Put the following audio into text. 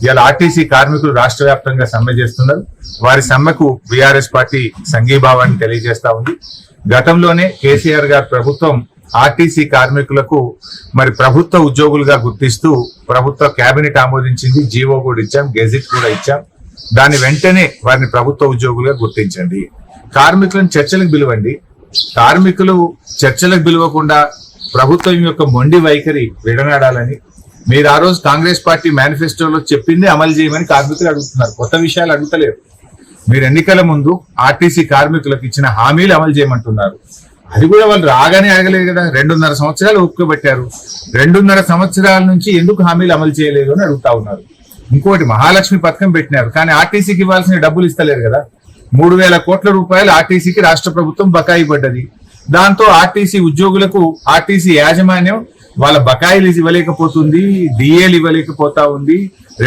ఇవాళ ఆర్టీసీ కార్మికులు రాష్ట్ర వ్యాప్తంగా సమ్మె చేస్తున్నారు. వారి సమ్మెకు బీఆర్ఎస్ పార్టీ సంఘీభావాన్ని తెలియజేస్తా ఉంది. గతంలోనే కేసీఆర్ గారి ప్రభుత్వం ఆర్టీసీ కార్మికులకు మరి ప్రభుత్వ ఉద్యోగులుగా గుర్తిస్తూ ప్రభుత్వ కేబినెట్ ఆమోదించింది. జీవో కూడా ఇచ్చాం, గెజిట్ కూడా ఇచ్చాం. దాని వెంటనే వారిని ప్రభుత్వ ఉద్యోగులుగా గుర్తించండి. కార్మికులను చర్చలకు పిలవండి. కార్మికులు చర్చలకు పిలవకుండా ప్రభుత్వం యొక్క మొండి వైఖరి విడనాడాలని మీరు ఆ రోజు కాంగ్రెస్ పార్టీ మేనిఫెస్టోలో చెప్పింది అమలు చేయమని కార్మికులు అడుగుతున్నారు. కొత్త విషయాలు అడుగుతలేరు. మీరు ఎన్నికల ముందు ఆర్టీసీ కార్మికులకు ఇచ్చిన హామీలు అమలు చేయమంటున్నారు. అది కూడా వాళ్ళు రాగానే అడగలేదు కదా. 2.5 సంవత్సరాలు ఒప్పుకోబెట్టారు. 2.5 సంవత్సరాల నుంచి ఎందుకు హామీలు అమలు చేయలేదు అని అడుగుతా ఉన్నారు. ఇంకోటి, మహాలక్ష్మి పథకం పెట్టినారు, కానీ ఆర్టీసీకి ఇవ్వాల్సిన డబ్బులు ఇస్తలేరు కదా. 3,000 కోట్ల రూపాయలు ఆర్టీసీకి రాష్ట్ర ప్రభుత్వం బకాయి పడ్డది. దాంతో ఆర్టీసీ ఉద్యోగులకు ఆర్టీసీ యాజమాన్యం వాళ్ళ బకాయిలు ఇవ్వలేకపోతుంది, డిఏలు ఇవ్వలేకపోతా ఉంది.